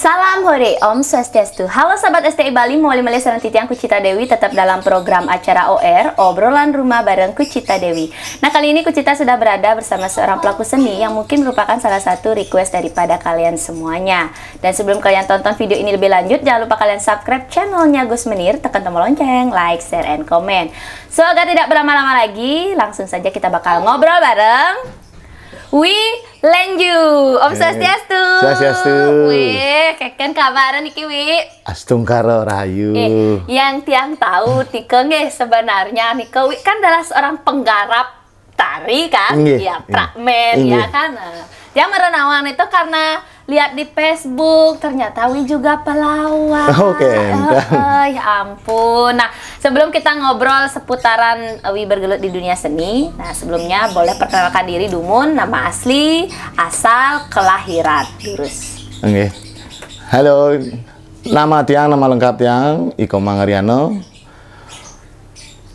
Salam hore, Om Swastiastu. Halo sahabat STI Bali, mau mele sareng titiang Kucita Dewi tetap dalam program acara OR, obrolan rumah bareng Kucita Dewi. Nah, kali ini Kucita sudah berada bersama seorang pelaku seni yang mungkin merupakan salah satu request daripada kalian semuanya. Dan sebelum kalian tonton video ini lebih lanjut, jangan lupa kalian subscribe channelnya Gus Menir, tekan tombol lonceng, like, share, and comment. So, agar tidak berlama-lama lagi, langsung saja kita bakal ngobrol bareng Lenju. Om Swastiastu. Swastiastu. Wih, keken kabaran iki Wi. Astungkara Rahayu. Yang tiang tahu Tika nggih sebenarnya Nika Wi kan adalah seorang penggarap tari kan? Ya, prakmen ya kan. Dia merenawang itu karena lihat di Facebook, ternyata Wi juga pelawak. Oke. Ya ampun. Nah, sebelum kita ngobrol seputaran Wi bergelut di dunia seni, nah sebelumnya boleh perkenalkan diri Dumun, nama asli, asal, kelahiran, Durus. Oke. Halo, nama tiang, nama lengkap tiang, Iko Mangariano.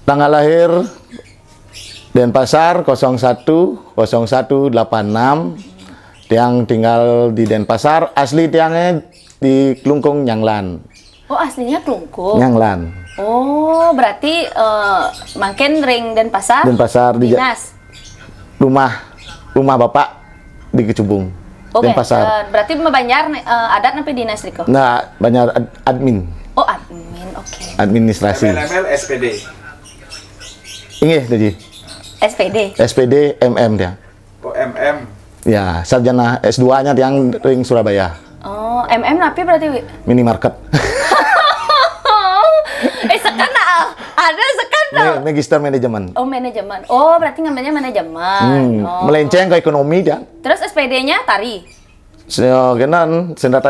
Tanggal lahir Denpasar 010186. Tiang tinggal di Denpasar, asli tiangnya di Klungkung Nyanglan. Oh, aslinya Klungkung. Nyanglan. Oh, berarti makin ring Denpasar. Denpasar di dinas. Rumah Bapak di Kecubung. Oke, Denpasar. berarti Banjar adat sampai dinas Riko. Nah, Banjar admin. Oh, admin. Oke. Administrasi. ML SPD. Inggih tadi. SPD. SPD MM dia. Oh, MM. Ya, sarjana S2-nya yang ring Surabaya. Oh, MM napi berarti Wi? Minimarket. Sekan ada sekan Magister manajemen. Oh, manajemen. Oh, berarti ngambilnya manajemen. Oh. Melenceng ke ekonomi dia. Terus SPD-nya tari. Genan seni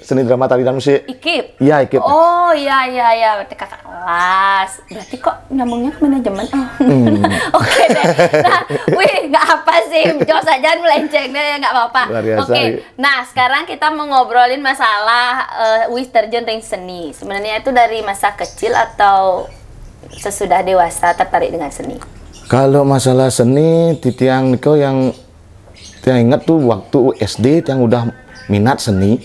seni drama tari dan musik. IKIP. Iya, IKIP. Oh, iya. Berarti kakak kelas. Berarti kok nyambungnya ke manajemen? Oh. Oke deh. Nah, wih, nggak apa sih. Jos aja melenceng deh, nggak apa-apa. Oke. Nah, sekarang kita mau ngobrolin masalah wih terjun ring seni. Sebenarnya itu dari masa kecil atau sesudah dewasa tertarik dengan seni? Kalau masalah seni, titiang Niko yang ingat tuh waktu SD yang udah minat seni,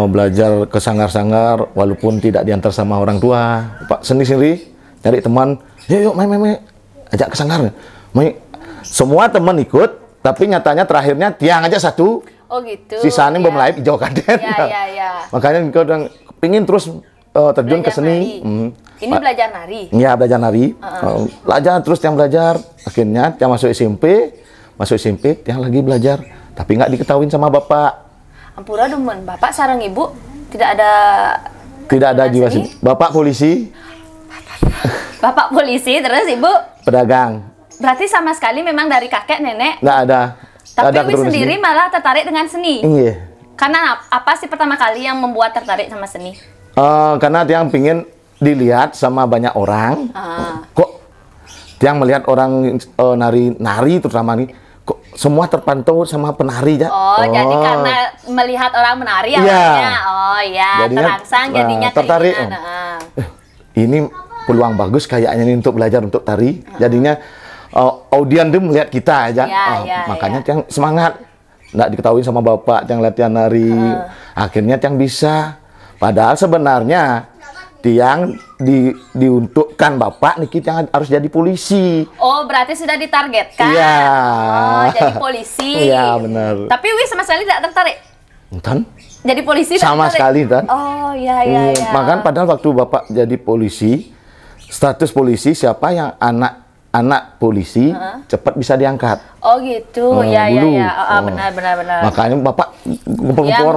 belajar ke sanggar-sanggar walaupun tidak diantar sama orang tua. Pak seni sendiri cari teman, yuk main, ajak ke sanggar. Main. Semua teman ikut, tapi nyatanya terakhirnya tiang aja satu. Oh gitu. Sisanya belum lain hijau kadet. Iya. Makanya Niko udah pingin terus terjun ke seni. Ini belajar nari. Iya, belajar nari. Belajar terus yang belajar. Akhirnya yang masuk SMP, yang lagi belajar, tapi nggak diketahuin sama bapak. Ampura Dumun, bapak sarang ibu tidak ada jiwa seni. Bapak polisi. Bapak polisi, terus ibu Pedagang. berarti sama sekali memang dari kakek nenek. Nggak ada. Tapi ibu sendiri malah tertarik dengan seni. Iya. Karena apa sih pertama kali yang membuat tertarik sama seni? Karena dia pingin dilihat sama banyak orang. Kok dia melihat orang nari terutama nih. Kok semua terpantau sama penari ya? Jadi karena melihat orang menari awalnya. Oh iya, terangsang jadinya tertarik. Ini peluang bagus kayaknya nih untuk belajar untuk tari. Jadinya audien tuh melihat kita aja. Makanya yang semangat. Nggak diketahui sama bapak yang latihan nari. Akhirnya yang bisa. Padahal sebenarnya yang diuntukkan bapak nih kita harus jadi polisi. Oh, berarti sudah ditargetkan. Iya. Oh, jadi polisi. Iya, benar. Tapi Wi sama sekali tidak tertarik. Entan? Jadi polisi sama sekali, Tan. Oh, iya. Makan padahal waktu bapak jadi polisi, status polisi siapa yang anak polisi cepat bisa diangkat. Oh, gitu. Iya. Benar. Makanya bapak gempor.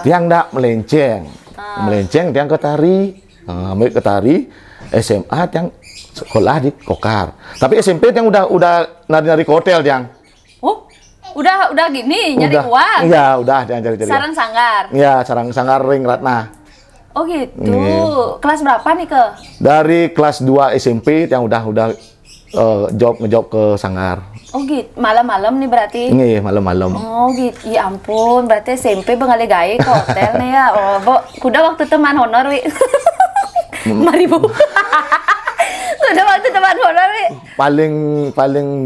Tiang enggak melenceng. Melenceng tiang ke tari, ambil ke tari, SMA tiang sekolah di Kokar. Tapi SMP tiang udah nari ke hotel tiang. Oh, udah gini nyari uang. Iya, udah tiang cari. Sarang sanggar. Iya, sarang sanggar ring Ratna. Oh gitu. Kelas berapa nih ke? Dari kelas 2 SMP tiang udah ngejob ke sanggar. Oh gitu, malam-malam nih berarti? Iya, malam-malam. Oh gitu, ya ampun, berarti SMP bengali gaya ke hotel nih ya. Oh, kuda waktu teman honor, Wi. Mari Bu. Kuda waktu teman honor, Wi. paling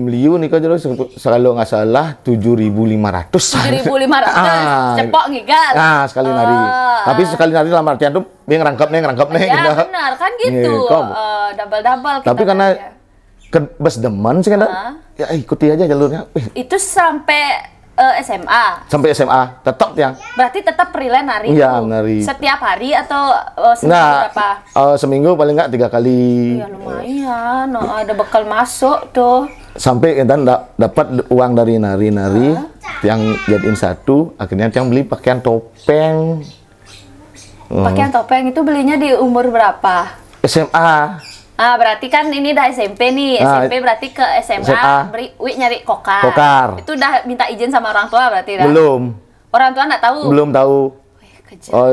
meliu nih kok terus kalau nggak salah 7.500. 7.500. Cepok ngigal. Nah, sekali nari. Tapi sekali nari dalam artian tuh dia ngerangkap nih. Ya gitu. benar kan gitu. Double-double tapi karena bes demen sih kan. Ya ikuti aja jalurnya. Itu sampai SMA. Sampai SMA tetap yang. Berarti tetap freelance nari. Iya, nari. Setiap hari atau seminggu berapa? Seminggu paling nggak 3 kali. Ya lumayan, ada bekal masuk tuh. Sampai kita dapat uang dari nari-nari yang jadiin satu, akhirnya yang beli pakaian topeng. Pakaian topeng itu belinya di umur berapa? SMA. Berarti kan ini udah SMP nih. SMP berarti ke SMA. Nyari kokar. Itu udah minta izin sama orang tua berarti dah? Belum. Orang tua nggak tahu? Belum tahu.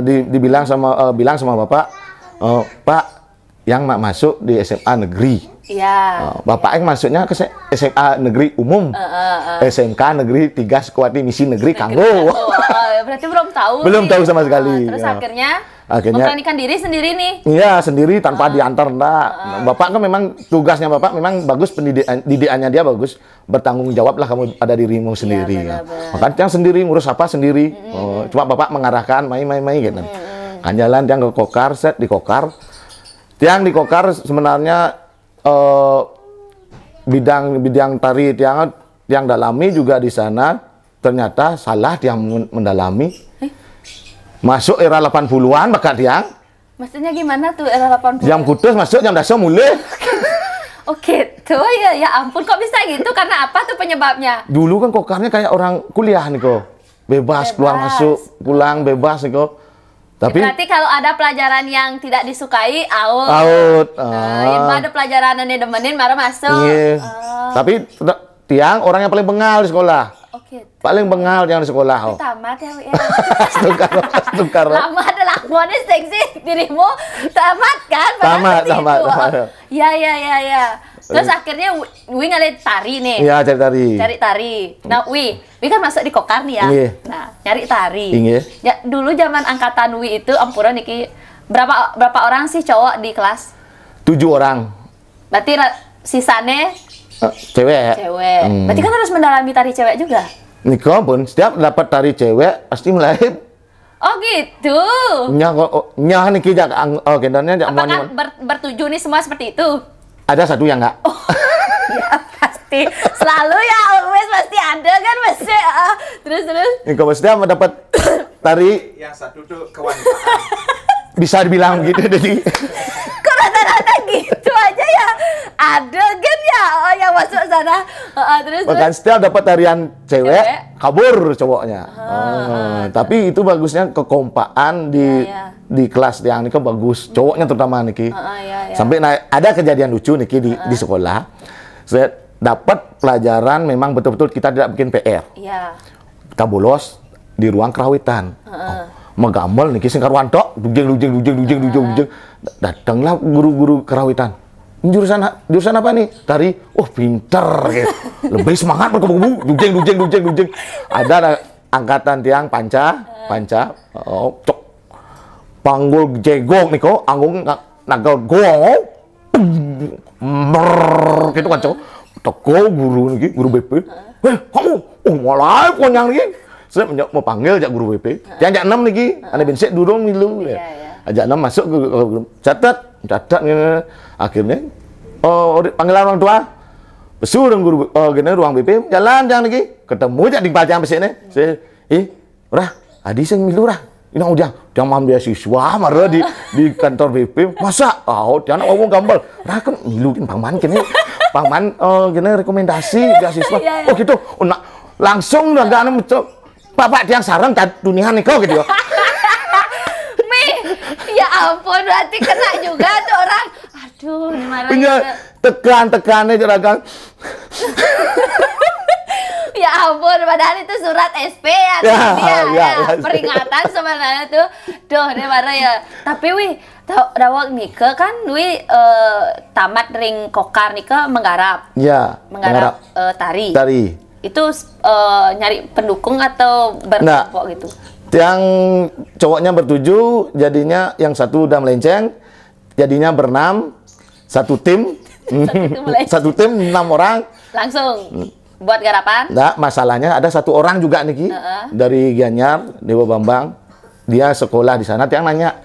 Dibilang bilang sama bapak, Pak, yang mak masuk di SMA negeri. Iya. Bapak yang masuknya ke SMA negeri umum. SMK negeri 3 Sekuati Misi Negeri Kanggo. Berarti belum tahu. Belum tahu sama sekali. Terus akhirnya memberanikan diri sendiri nih. Iya, sendiri tanpa diantar enggak. Bapak kan memang tugasnya Bapak memang bagus, pendidikannya dia bagus. Bertanggung jawab lah kamu pada dirimu sendiri. Ya. Makanya yang sendiri ngurus apa sendiri. Cuma Bapak mengarahkan main gitu. Kan jalan yang ke kokar, set di kokar. Tiang di kokar sebenarnya bidang tari yang dalami juga di sana ternyata salah dia mendalami. Masuk era 80-an bakal tiang. Maksudnya gimana tuh era 80-an? Jam putus masuk, jam dasar mulai. Oke, tuh ya ampun kok bisa gitu? Karena apa tuh penyebabnya? Dulu kan kokarnya kayak orang kuliah nih kok. Bebas keluar masuk, pulang bebas nih kok. Tapi berarti kalau ada pelajaran yang tidak disukai, out. Ada pelajaran yang demenin baru masuk. Iya. Tapi tiang orang yang paling bengal di sekolah. Paling bengal yang di sekolah. Tamat ya, ya. Tukar. Lama adalah modis seksi dirimu. Tamat kan? Tamat. Ya. Terus akhirnya Wi ngeliat tari nih. Iya, cari tari. Nah, Wi kan masuk di kokar nih ya. Iya. Nah, nyari tari. Iya. Ya, dulu zaman angkatan Wi itu ampura niki berapa orang sih cowok di kelas? 7 orang. Berarti sisanya cewek. Berarti kan harus mendalami tari cewek juga. Niko pun setiap dapat tari cewek pasti melahir. Oh gitu. Nyah niki gendanya apakah bertuju nih semua seperti itu? Ada satu yang enggak. Ya pasti. Selalu ya, always pasti ada kan pasti. Terus. Niko setiap mendapat tari yang satu tuh kewangian. Bisa dibilang gitu jadi. Kok rata-rata gitu aja ya? Ada kan ya yang masuk sana. Terus. Bahkan setiap dapat tarian cewek kabur cowoknya. Tapi itu bagusnya kekompaan di kelas yang ini kan bagus. Cowoknya terutama niki. Sampai ada kejadian lucu niki di sekolah. Saya dapat pelajaran memang betul-betul kita tidak bikin PR. Iya. Kita bolos di ruang kerawitan. Megambel niki sing karuan tok, dujeng. Datanglah guru-guru kerawitan. Jurusan apa nih? Tari. Oh, pinter gitu. Lebih semangat berkebun, dujeng. Ada angkatan tiang panca. Cok. Panggul jegok niko, anggung nagal gong. Gitu kan cok. Teko guru BP. Kamu, mulai konyang nih. Saya mau panggil jak guru WP. Yang 6 lagi, ane bensek durung milu. Ajak 6 masuk ke catat akhirnya panggilan orang tua. Besu dengan guru ruang BP, jalan jangan lagi. Ketemu jak di pajang besek ni. Saya adi sing milu rah. Ini ujang, dia mam beasiswa marah di kantor BP. Masa? Dia nak ngomong gambal. Rah kan milu pangman kene. Pangman gini rekomendasi beasiswa. Oh gitu. Langsung dah gak Bapak tiang sarang dunia nih kau gitu. Ya ampun, berarti kena juga tuh orang. Aduh, ini marah. Tekan-tekannya juragan. Ya ampun, padahal itu surat SP ya. Peringatan sebenarnya tuh. Duh, ini marah ya. Tapi Wi, dawak Nike kan Wi tamat ring kokar Nike menggarap. Ya, menggarap tari. Itu nyari pendukung atau berkelompok gitu? Yang cowoknya bertujuh, jadinya yang satu udah melenceng, jadinya berenam, satu tim, Satu tim 6 orang. Langsung buat garapan. Nah, masalahnya ada satu orang juga nih dari Gianyar, Dewa Bambang. Dia sekolah di sana. Tiang nanya,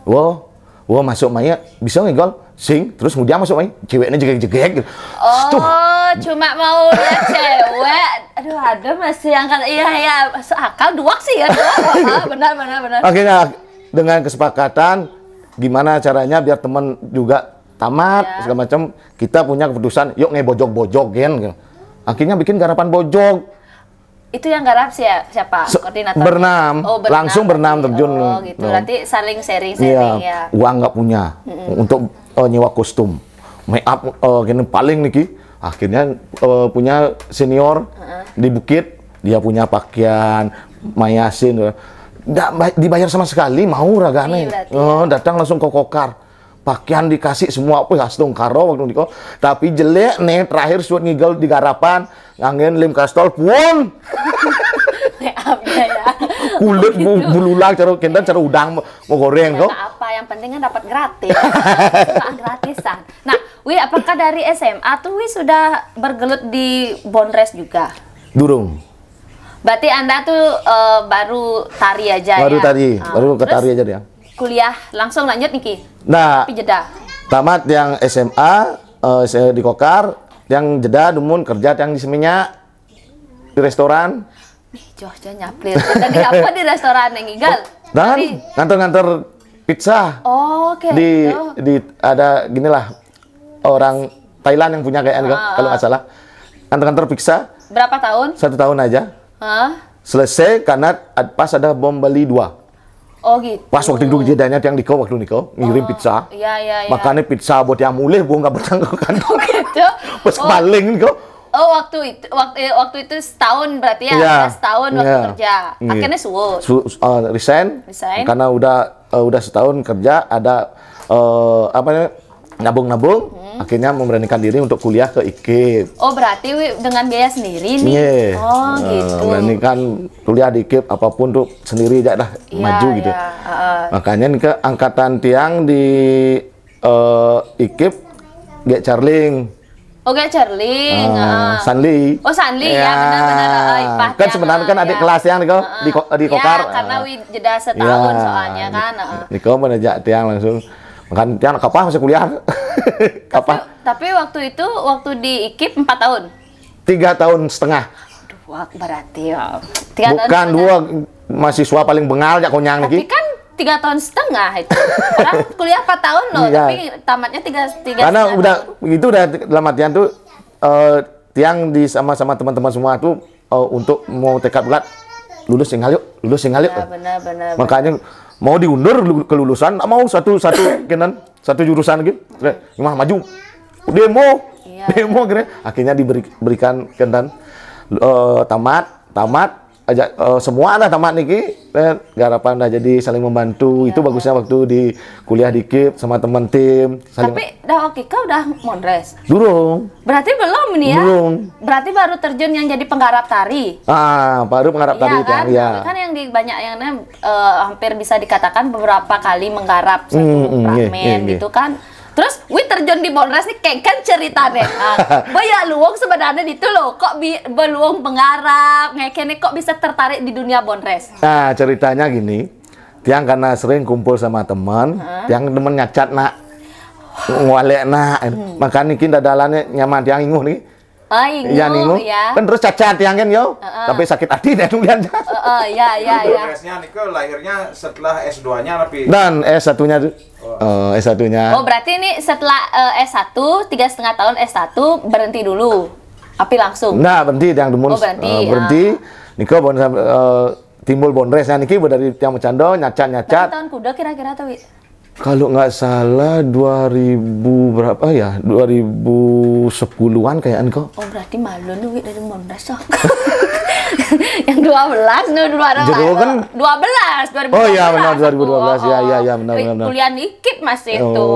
wow masuk Maya bisa nggak gol? Sing, terus kemudian masuk Maya, ceweknya jegek-jegek. Oh, cuma mau lihat cewek. Aduh, ada masih yang kata iya masuk akal duak sih ya. Benar. Akhirnya dengan kesepakatan gimana caranya biar teman juga tamat segala macam, kita punya keputusan yuk ngebojok-bojok kan. Akhirnya bikin garapan bojok. Itu yang garap siapa? Koordinator? Bernam. Langsung bernam terjun. Oh gitu, berarti saling sharing ya. Uang nggak punya untuk nyewa kostum, make up gini paling nih. Akhirnya punya senior di Bukit, dia punya pakaian, mayasin, nggak dibayar sama sekali, mau ragane. Datang langsung ke kokar. Pakaian dikasih semua, kastung karo waktu niko. Tapi jelek nih, terakhir suat ngigel di garapan, ngangin lim kastol pun. Kulit bululang, cara udang mau goreng kok. Apa yang penting kan dapat gratis. Gratisan. Nah, apakah dari SMA tuh sudah bergelut di Bonres juga? Durung. Berarti Anda tuh baru tari aja baru ya? Tari, baru ke tari aja dia. Kuliah langsung lanjut Niki? Nah, tapi jeda. Tamat yang SMA di Kokar, yang jeda dumun kerja yang di Seminyak di restoran. Johja nyaplir. Tadi apa di restoran yang Igal? Dan nganter-nganter pizza. Oh, oke. Di ada ginilah orang Thailand yang punya kayaknya kalau nggak salah. Nganter-nganter pizza. Berapa tahun? 1 tahun aja. Selesai karena pas ada bom Bali 2. Oh gitu. Pas waktu itu jedanya yang Niko waktu Niko ngirim pizza. Iya. Makanya pizza buat yang mulai nggak bertanggung kan. Oh gitu. Pas paling Niko. Oh waktu itu setahun berarti ya, setahun waktu kerja. Akhirnya resign. Karena udah setahun kerja, ada nabung-nabung. Akhirnya memberanikan diri untuk kuliah ke IKIP. Oh berarti dengan biaya sendiri nih? Oh gitu. Memberanikan kuliah di IKIP apapun tuh sendiri aja dah maju gitu. Makanya nih ke angkatan tiang di IKIP Gek Charling. Oh Gek Charling. Sanli. Oh Sanli ya benar-benar. Kan sebenarnya kan adik kelas yang di Kokar. Ya karena jeda setahun soalnya kan. Niko menajak tiang langsung. Makan tiang kapan masih kuliah? Kapan? Tapi waktu itu di IKIP 4 tahun. 3 tahun setengah. Aduh, berarti ya. Bukan 2 mahasiswa paling bengal ya konyang lagi. Tapi kan 3 tahun setengah itu. Padahal kuliah 4 tahun loh, tapi tamatnya 3 Karena udah dalam artian tuh tiang sama teman-teman semua tuh untuk mau tekad bulat lulus singal yuk. Ya, benar. Makanya mau diundur kelulusan, mau satu jurusan gitu, gimana maju, demo akhirnya diberikan kendan tamat aja semua ada tamat niki, garapan dah jadi saling membantu. Itu bagusnya waktu di kuliah di KIP sama teman tim. Tapi dah Kika udah Mondres? Durung. Berarti belum nih ya? Belum. Berarti baru terjun yang jadi penggarap tari? Baru penggarap tari kan? Kan yang di banyak yang hampir bisa dikatakan beberapa kali menggarap satu ramen gitu kan. Terus, terjun di Bonres nih kayak kan ceritanya. Boya luang sebenarnya itu loh, kok beluang penggarap, ngekene kok bisa tertarik di dunia Bonres? Nah, ceritanya gini, tiang karena sering kumpul sama teman, tiang temen nyacat nak, ngwalek nak, makanya kita dalannya nyaman tiang inguh nih. Inguh, ya. Kan terus cacat tiang kan yo, tapi sakit hati deh nuliannya. Ya. Bonresnya Niko lahirnya setelah S2-nya tapi. Dan S1-nya tuh. S1-nya. Oh, berarti ini setelah S1, 3,5 tahun S1 berhenti dulu. Api langsung. Nah, berhenti yang demun. Berhenti. Niko timbul Bonresnya niki dari tiang Macando nyacat. Tahun kuda kira-kira tuh, Kalau nggak salah 2000 berapa ya? 2010-an kayaknya kok. Oh, berarti malu nih dari Bonres oh. Yang 12 Jero kan 2012. Oh iya benar 2012. Ya benar. Kuliah IKIP masih itu.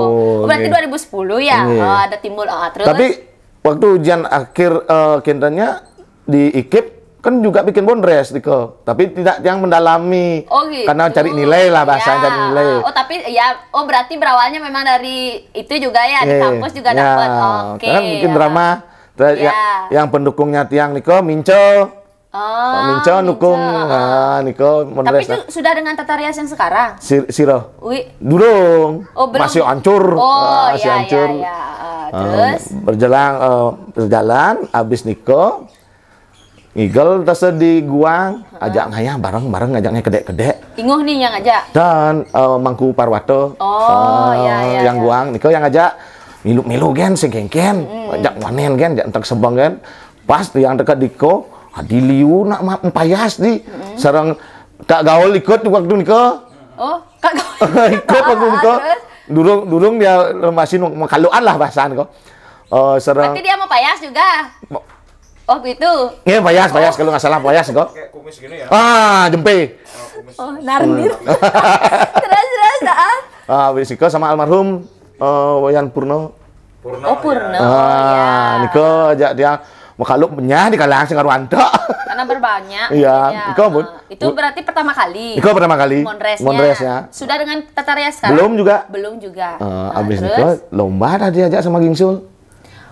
Berarti 2010 ya. Ada timbul terus. Tapi waktu ujian akhir kintannya di IKIP kan juga bikin bondres Niko, tapi tidak yang mendalami. Oh gitu. Karena cari nilai lah bahasanya, cari nilai. Oh tapi ya, berarti berawalnya memang dari itu juga ya, di kampus juga dapat. Oke. Kan bikin drama. Yang pendukungnya tiang Niko, Minco. Minco dukung. Nah, Niko bondres. Tapi itu sudah dengan tata rias yang sekarang? Siro. Wih. Durung. Oh, belum. Masih hancur. Masih hancur. Terus berjalan habis Niko Igel terus di Guang, ajak ngayah bareng-bareng, ngajaknya kedek-kedek. Inguh nih yang ngajak. Dan Mangku Parwato. Yang Guang, Niko yang ngajak milu-milu gen, sengken-ken, ajak wanen gen, ajak entek sebang gen. Pas yang dekat Niko, Adiliu nak empayas di. Sarang Kak Gaul ikut waktu Niko. Oh, Kak Gaul. Ikut waktu Niko. Durung dia masih makaluan lah bahasaan Niko. Berarti dia mau payas juga. Oh gitu. Iya payas kalau nggak salah payas kok. Kayak kumis gini ya. Jempe. Oh narnir. Terus Habis Niko sama almarhum Wayan Purno. Oh Purno. Niko ajak dia makaluk benyah di kalangan sing karo antok. Karena berbanyak. Iya, Niko pun. Itu berarti pertama kali. Niko pertama kali. Mondresnya. Sudah dengan tata rias sekarang? Belum juga. Nah, Habis Niko lomba dah diajak sama Gingsul.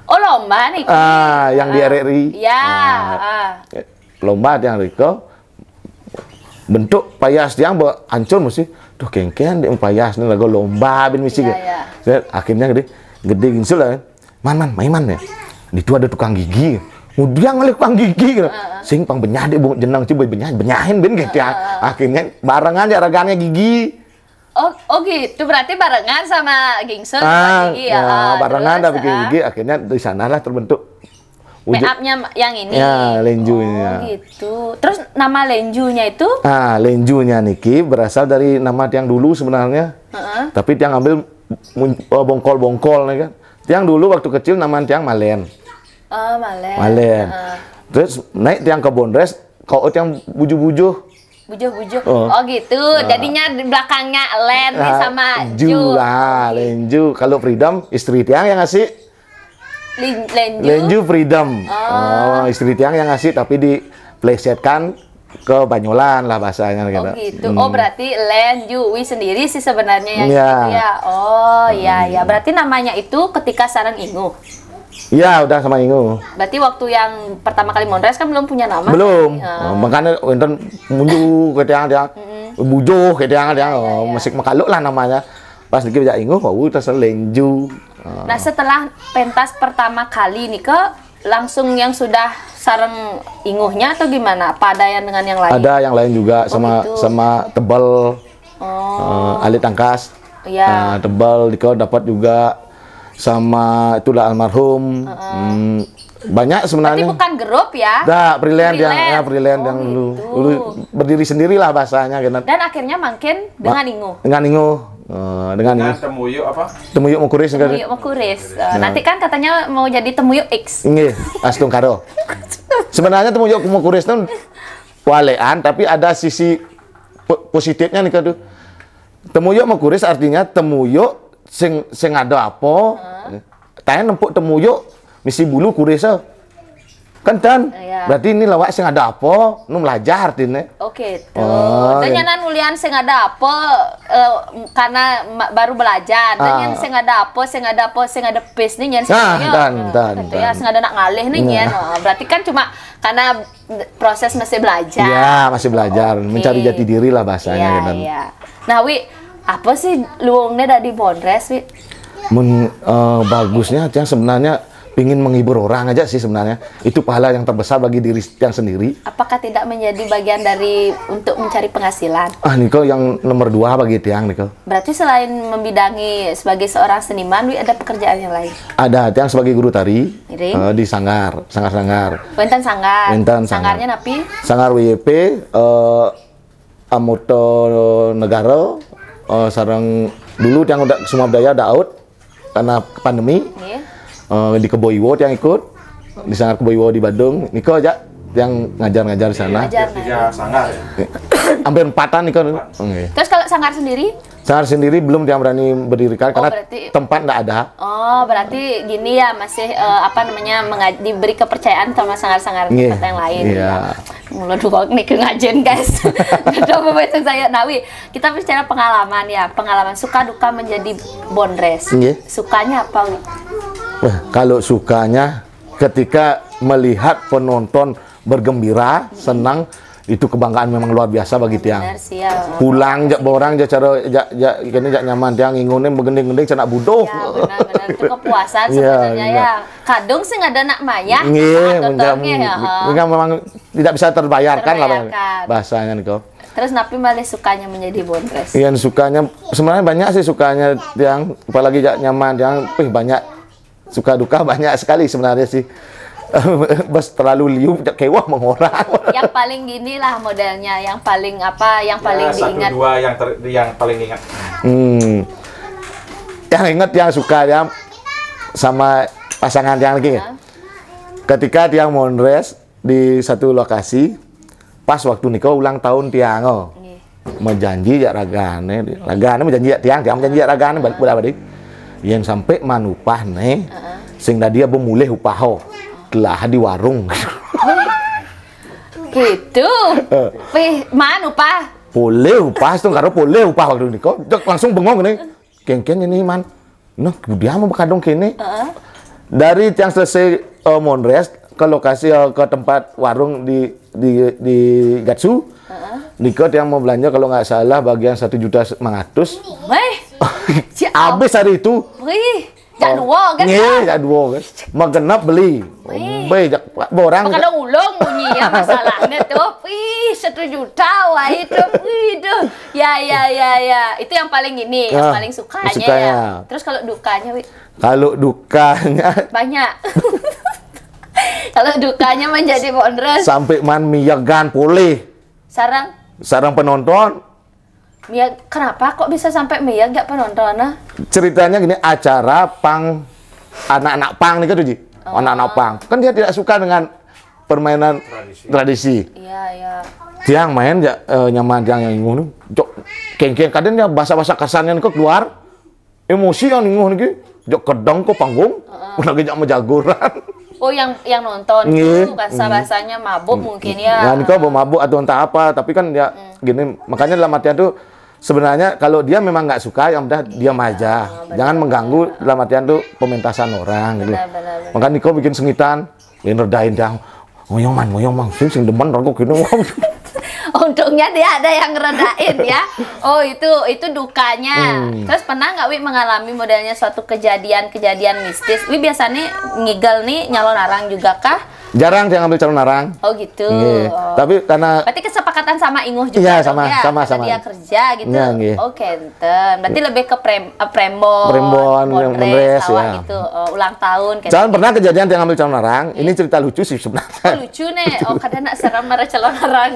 Oh lomba nih. Yang di RRI. Iya. Lomba yang Niko bentuk payas yang hancur mesti. Duh kengken dia payas nih lagu lomba bin misi. Akhirnya gede Gingsul lah. Man ya. Di itu ada tukang gigi. Kemudian ngalih tukang gigi. Sing pang benyah dia bung jenang coba benyahin bin gitu. Akhirnya barengan ya raganya gigi. Oh gitu, berarti barengan sama Gingsul gigi ya. Barengan dah bikin gigi, akhirnya di sanalah terbentuk make up-nya yang ini. Ya, lenju ini. Oh gitu. Terus nama lenjunya itu? Lenjunya Niki berasal dari nama tiang dulu sebenarnya. Tapi tiang ambil bongkol-bongkol nih kan. Tiang dulu waktu kecil nama tiang Malen. Oh, Malen. Malen. Terus naik tiang ke Bondres, kau tiang bujuh-bujuh. Bujuh-bujuh. Oh gitu. Jadinya di belakangnya Len sama Ju. Lenju. Kalau Freedom istri tiang yang ngasih. Lenju Freedom. Istri tiang yang ngasih tapi diplesetkan ke Banyolan lah bahasanya gitu. Oh gitu. Oh berarti Lenju sendiri sih sebenarnya yang gitu ya. Oh iya. Berarti namanya itu ketika sarang Inguh. Iya, udah sama Ingu. Berarti waktu yang pertama kali Mondres kan belum punya nama? Belum. Makanya enten munju ketiang dia. Bujuh ketiang dia. Masih makaluk lah namanya. Pas dikit jak Ingu, terus Lenju. Nah, setelah pentas pertama kali nih langsung yang sudah sareng Inguhnya atau gimana? Apa ada yang dengan yang lain? Ada yang lain juga sama Tebal. Alit Tangkas. Iya. Tebal dikau dapat juga. Sama itulah almarhum. Banyak sebenarnya. Berarti bukan grup ya? Brilliant yang dulu berdiri sendiri lah bahasanya gitu. Dan akhirnya makin dengan Inguh. Dengan Temuyuk apa? Temuyuk Mokuris. Temuyuk Mokuris. Nanti kan katanya mau jadi Temuyuk X. Nggih, Astung Karo. Sebenarnya Temuyuk Mokuris itu walean tapi ada sisi positifnya nih kan. Temuyuk Mokuris artinya temuyuk sing ada apa? Tanya nempuk temuyuk misi bulu kuresa. Kan berarti ini lawak sing ada apa? Nu belajar artinya. Oke, tuh. Dan yang nulian sing ada apa karena baru belajar. Dan yang sing ada apa, sing ada pace nih yang sing ada nak ngalih nih nyen. Berarti kan cuma karena proses masih belajar. Iya, masih belajar, mencari jati diri lah bahasanya. Iya. Nah, apa sih luangnya dari Bondres, Wi? Bagusnya yang sebenarnya pingin menghibur orang aja sih sebenarnya. Itu pahala yang terbesar bagi diri yang sendiri. Apakah tidak menjadi bagian dari untuk mencari penghasilan? Niko yang nomor 2 bagi tiang Niko. Berarti selain membidangi sebagai seorang seniman, Wi, ada pekerjaan yang lain? Ada, tiang sebagai guru tari di sanggar. Wenten sanggar. Sanggarnya napi? Sanggar WYP, Amoto Negara. Sarang dulu yang udah semua budaya udah out karena pandemi. Di Keboiwo yang ikut di Sanggar Keboiwo di Bandung. Niko aja yang ngajar di sana. 3 sanggar ya. Hampir 4-an Niko. Terus kalau sanggar sendiri? Sanggar sendiri belum yang berani berdirikan karena tempat nggak ada. Oh, berarti gini ya masih diberi kepercayaan sama sanggar-sanggar tempat yang lain. Iya. Mulai dua nih ke ngajen guys. Udah pembahasan saya. Nah, Wi, kita bicara pengalaman ya. Pengalaman suka duka menjadi bondres. Iya. Sukanya apa, Wi? Wah, kalau sukanya ketika melihat penonton bergembira, senang, itu kebanggaan memang luar biasa bagi tiang. Benar sih ya. Pulang jak borang jak cara kene jak nyaman tiang ingune begending-gending cenak budoh. Ya, benar-benar itu kepuasan Iya, sebenarnya iya. ya. Kadung sih nggak ada nak maya. Nggih, ya. memang tidak bisa terbayarkan lah Terbayarkan. bahasanya nih kok. Terus Napi malah sukanya menjadi bondres. Yang sukanya sebenarnya banyak sih sukanya yang apalagi jak nyaman yang banyak suka duka banyak sekali sebenarnya sih. Bas terlalu liu kewah mengorang. Yang paling gini lah modelnya, yang paling apa, yang paling Ya, diingat. satu dua yang paling ingat. Yang ingat yang suka yang sama pasangan yang lagi. Ketika tiang mondres di satu lokasi, pas waktu nikah ulang tahun tiang, menjanji ya ragane menjanji ya tiang menjanji ya ragane balik balik. Yang sampai manupah nih, sehingga dia memulih upaho. Telah di warung. Gitu. Manu Pak? Boleh upah tuh karo boleh upah waktu ini kok langsung bengong nih. Kengken ini man. Nah, dia mau kadung kene. Dari yang selesai mondres ke lokasi ke tempat warung di Gatsu. Niko yang mau belanja kalau nggak salah bagian 1.500.000. Weh. Habis hari itu. Wih. Jak dua kan? Iya, jak dua kan. Magenap beli. Jak borang. Kalau ulung bunyi ya masalahnya tuh. Wih, 1 juta wah itu. Wih, tuh. Ya. Itu yang paling ini, yang paling sukanya ya. Terus kalau dukanya, Wi? Kalau dukanya banyak. Kalau dukanya menjadi bondres. Sampai man miyagan boleh. Sarang penonton. Mia, kenapa kok bisa sampai Mia nggak penonton? Ceritanya gini, acara pang anak-anak pang nih kan Ji. Anak-anak pang. Kan dia tidak suka dengan permainan tradisi. Iya. Dia main ya nyaman yang ngono. Jok kengkeng kadang ya bahasa-bahasa kasarnya kok keluar. Emosi yang ngono iki. Jok kedong kok panggung. Lagi jak mejagoran. Oh, yang nonton itu bahasa-bahasanya mabuk mungkin ya. Ya, ini kok mabuk atau entah apa, tapi kan ya gini, makanya dalam artian tuh sebenarnya kalau dia memang nggak suka, yang udah diam aja. Jangan mengganggu dalam artian tuh pementasan orang gitu. Benar. Makanya Niko bikin sengitan, ngerdain dia. Ngoyong man, sing demen rokok gini. Untungnya dia ada yang ngeredain ya. Oh, itu dukanya. Terus pernah nggak Wi mengalami modelnya suatu kejadian mistis? Wi biasanya ngigel nih nyalon arang juga kah? Jarang dia ngambil calon arang. Oh gitu. Oh. Tapi karena berarti kesepakatan sama Inguh juga. Iya, dong, sama. Dia kerja gitu. Iya. Oh, kenten. Berarti lebih ke Prembon, Mondres ya. gitu. Ulang tahun. Jangan pernah kejadian dia ngambil calon arang. Ini cerita lucu sih sebenarnya. Oh, lucu nih. Oh, kadang nak seram marah calon arang.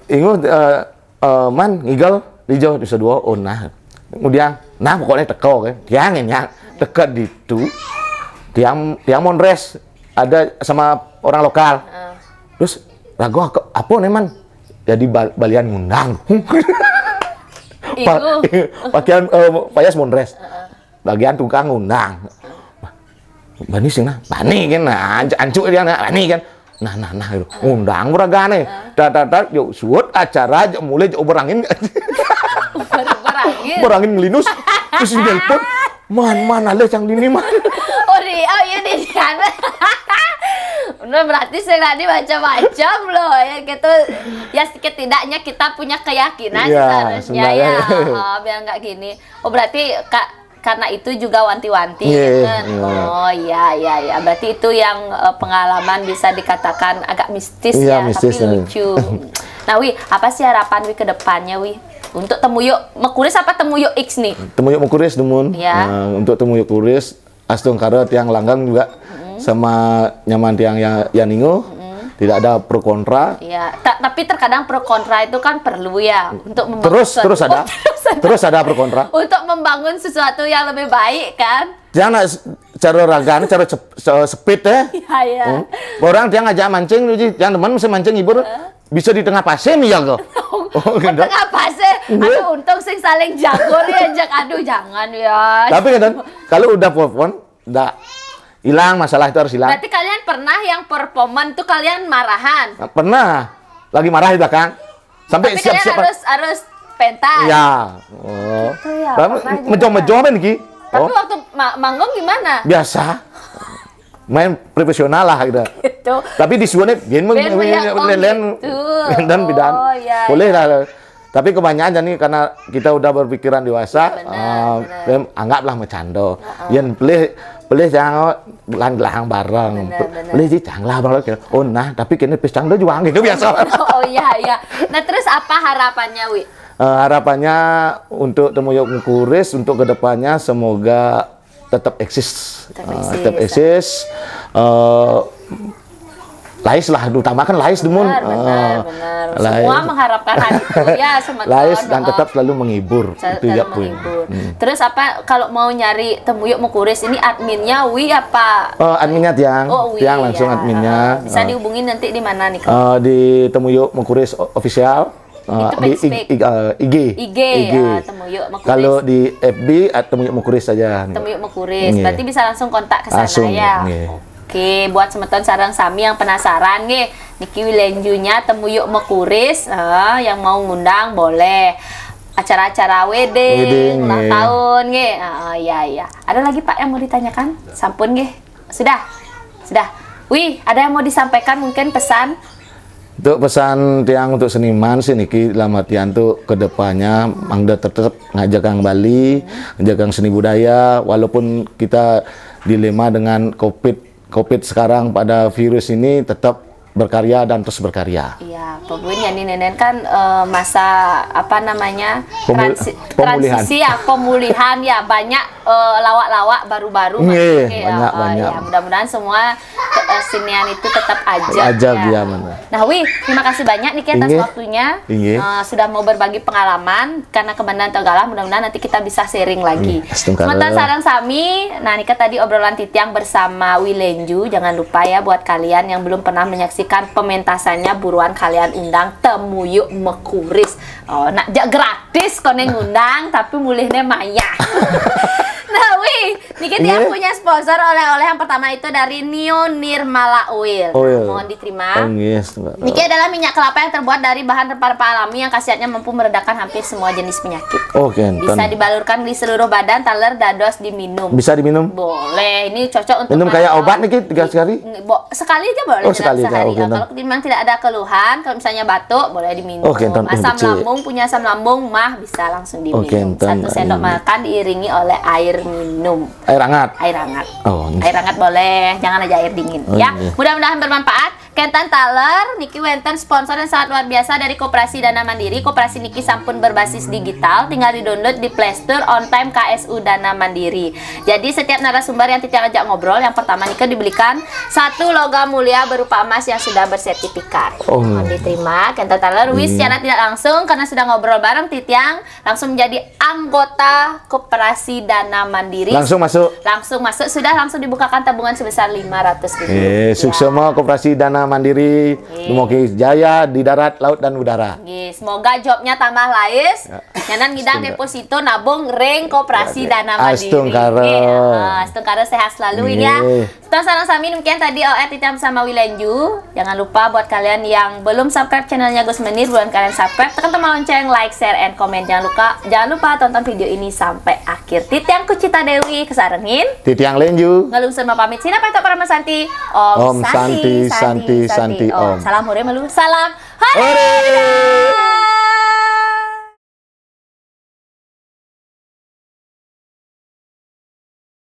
Inguh man ngigel hijau di sedua nah. Kemudian pokoknya teko kan. Yang dekat itu. Tiang mondres ada sama orang lokal. Terus ragu apa nih man? Jadi balian ngundang. Pakaian payas mondres. Bagian tukang ngundang. Bani sih bani kan ancuk dia bani kan. Nah, ngundang beragane. Yuk suut acara mulai berangin. Berangin ngelinus. Terus nelpon, man ada yang dini man. Oh iya nih. Udah berarti saya tadi macam-macam loh ya gitu. Ya setidaknya kita punya keyakinan seharusnya ya. Biar nggak gini. Oh berarti karena itu juga wanti-wanti kan? Oh iya. Berarti itu yang pengalaman bisa dikatakan agak mistis ya, mistis, tapi lucu. Nah Wi, apa sih harapan Wi ke depannya Wi? Untuk Temuyuk Mekuris apa Temuyuk X nih? Temuyuk Mekuris demun. Ya. Untuk Temuyuk Mekuris Astung Karet yang langgang juga sama nyaman tiang yang ningu. Tidak ada pro kontra. Iya, tapi terkadang pro kontra itu kan perlu ya untuk membangun terus ada pro kontra. Untuk membangun sesuatu yang lebih baik kan. Jangan cara ragane cara speed ya. Iya. Orang dia ngajak mancing yang teman mesti mancing ibu bisa di tengah pasir nih ya kok. Tengah pasir. Aduh untung sing saling jago ya aduh jangan ya. Tapi kan kalau udah telepon Hilang, masalah itu harus hilang. Berarti kalian pernah yang performan tuh kalian marahan? Pernah. Lagi marah di belakang. Sampai Tapi siap-siap. kalian harus pentas. Iya. Oh. Gitu ya, Kamu pernah juga. menjom-menjom kan Ki? Tapi Oh, waktu manggung gimana? biasa. Main profesional lah gitu. Gitu. Tapi di suane biyen Ben punya gitu. dan bidan. Oh, iya, Boleh lah. Tapi kebanyakan nih karena kita udah berpikiran dewasa, Benar. anggaplah bercanda. Yang boleh jangan belakang bareng. Benar. Boleh sih janganlah bareng. Oh nah, tapi kini pescanda juga gitu biasa. Oh iya. Nah terus apa harapannya, Wi? Harapannya untuk Temuyuk Mukuris untuk kedepannya semoga tetap eksis. Tetap eksis. Lais lah, utamakan Lais Demun. Benar. Semua mengharapkan hal itu ya, semeton. Lais dan tetap selalu menghibur. Itu ya poin. Terus apa kalau mau nyari Temuyuk Mukuris ini adminnya Wi apa? Adminnya Tiang. Oh, Wi, Tiang langsung ya. adminnya. Bisa dihubungin nanti di mana nih? Di Temuyuk Mukuris official. Itu Di IG. IG. Temuyuk Mukuris. Kalau di FB Temuyuk Mukuris saja. Temuyuk Mukuris. Iya. Berarti bisa langsung kontak ke sana Langsung, ya. iya. Oke, buat semeton sarang sami yang penasaran nggih, niki wilenjunya Temuyuk Mukuris, yang mau ngundang boleh. Acara-acara wedding, ulang iya. tahun nggih. Iya. Ada lagi Pak yang mau ditanyakan? Sampun nggih. Sudah. Wih, ada yang mau disampaikan mungkin pesan? Untuk pesan tiang untuk seniman sih niki dalam artian tuh kedepannya Mangda tetap ngajak Bali, ngajak seni budaya walaupun kita dilema dengan COVID sekarang pada virus ini tetap berkarya dan terus berkarya. Iya, Pebuin ya Nenen kan masa apa namanya Pemulihan. transisi ya, pemulihan ya, banyak lawak-lawak baru-baru. Banyak. Ya, mudah-mudahan semua sinian itu tetap ajab Ya, ya. benar. Nah, Wih, terima kasih banyak nih atas waktunya. Sudah mau berbagi pengalaman karena Kebandan Tegalah, mudah-mudahan nanti kita bisa sharing lagi. Sementara sarang sami, nah Nika tadi obrolan Titiang bersama Wilenju, jangan lupa ya buat kalian yang belum pernah menyaksikan pementasannya buruan kalian undang Temuyuk Mukuris. Oh, nak gratis koneng ngundang tapi mulihnya maya. Nah, Wih, Niki Tiang punya sponsor oleh-oleh yang pertama itu dari Nio Nirmala Oil. Mohon diterima. Niki adalah minyak kelapa yang terbuat dari bahan rempah-rempah alami yang khasiatnya mampu meredakan hampir semua jenis penyakit. Bisa dibalurkan di seluruh badan, taler, dados diminum. Bisa diminum? Boleh. Ini cocok untuk minum kayak obat Niki 3 sekali? Sekali aja boleh dalam sehari. Kalau memang tidak ada keluhan, kalau misalnya batuk boleh diminum. Asam lambung, punya asam lambung mah bisa langsung diminum. 1 sendok makan diiringi oleh air minum. Air hangat? Air hangat. Air hangat boleh, jangan aja air dingin. Ya, mudah-mudahan bermanfaat. Kentan Taler, Niki Wenten sponsor yang sangat luar biasa dari Koperasi Dana Mandiri. Koperasi Niki sampun berbasis digital, tinggal di-download di Play Store on time KSU Dana Mandiri. Jadi setiap narasumber yang Titiang ajak ngobrol, yang pertama Niki dibelikan 1 logam mulia berupa emas yang sudah bersertifikat. Mohon diterima Kentan Taler. Secara tidak langsung karena sudah ngobrol bareng Titiang, langsung menjadi anggota Koperasi Dana Mandiri. Langsung masuk, sudah langsung dibukakan tabungan sebesar 500.000. Sukses semua Koperasi Dana Mandiri, Semoga jaya di darat, laut, dan udara. Semoga jobnya tambah lais. Nyanan ngidang deposito nabung ring Koperasi Dana Mandiri. Astungkara sehat selalu ya. Sarang sami demikian tadi OR Titiang sama Wilenju. Jangan lupa buat kalian yang belum subscribe channelnya Gus Menir, buruan kalian subscribe, tekan tombol lonceng, like, share, and comment. Jangan lupa tonton video ini sampai akhir. Titiang Kucita Dewi kesarengin. Titiang Lenju. Ngelungsur pamit. Sina Pak Para Santi. Om Santi. Om. Salam hore melu. Salam hore.